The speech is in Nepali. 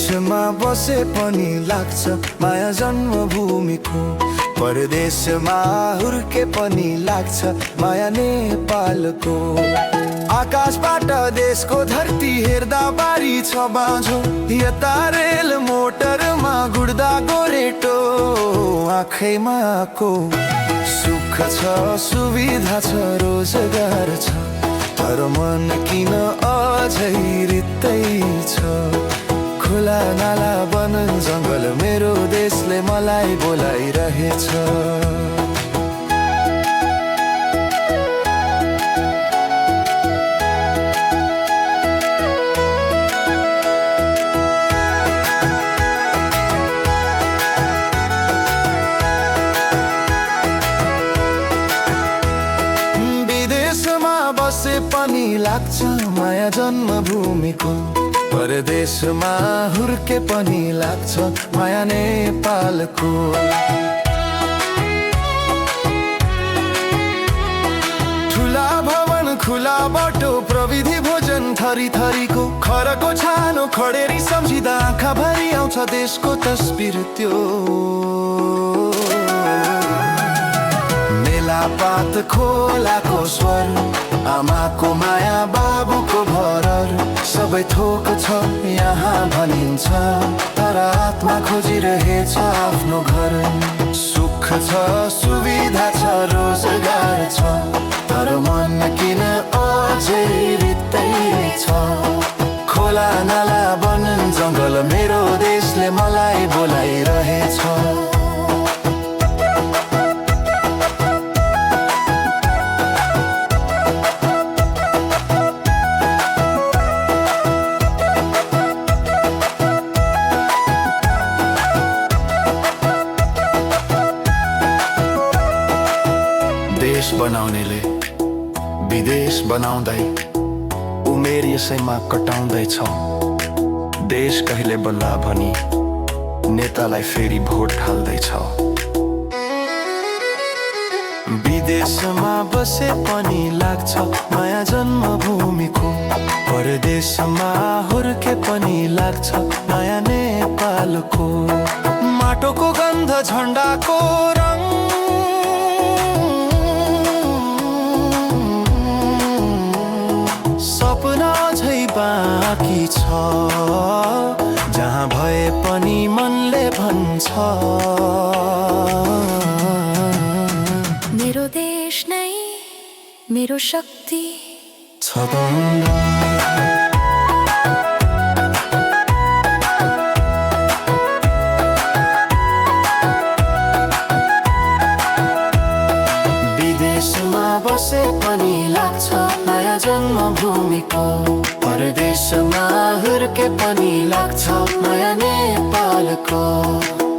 विदेशमा बसे पनि लाग्छ माया जन्मभूमिको। परदेशमा हुर्के पनि लाग्छ माया नेपालको। आकाशबाट देशको धरती हेर्दा बारी छ बाँझो, यता रेल मोटरमा गुड्दा गोरेटो। आँखैमा आएको सुख छ, सुविधा छ, रोजगार छ, तर मन किन अझै रित्तै छ। खुला नाला वन जङ्गल मेरो देशले मलाई बोलाइरहेछ। विदेशमा बसे पनि लाग्छ माया जन्मभूमिको। परदेशमा हुर्के पनि लाग्छ माया नेपालको। ठुला भवन, खुला बाटो, प्रविधि भोजन थरी थरीको। खरको छानो खडेरी सम्झिँदा आँखाभरि आउँछ देशको तस्बिर त्यो। मेलापात खोलाको स्वर, आमाको माया, बाबुको भरर, सबै थोक छ यहाँ भनिन्छ, तर आत्मा खोजिरहेछ आफ्नो घर। सुख छ, सुविधा छ, रोजगार छ, तर मन किन अझै रित्तै छ। खोला नाला वन जङ्गल मेरो देशले मलाई बोलाइरहेछ। देश बनाउनेले विदेश बनाउँदै उमेर यसैमा कटाउँदैछ। देश कहिले बल्ला भनी नेतालाई फेरि भोट हाल्दैछ। विदेशमा बसे पनि लाग्छ माया जन्मभूमिको। परदेशमा हुर्के पनि लाग्छ माया नेपालको। माटोको गन्ध, झन्डाको रङ, सपना अझै बाँकी छ, जहाँ भए पनि मनले भन्छ मेरो देश नै मेरो शक्ति छ बन्द। विदेशमा बसे पनि लाग्छ माया जन्मभूमिको। परदेशमा हुर्के पनि लाग्छ माया नेपालको।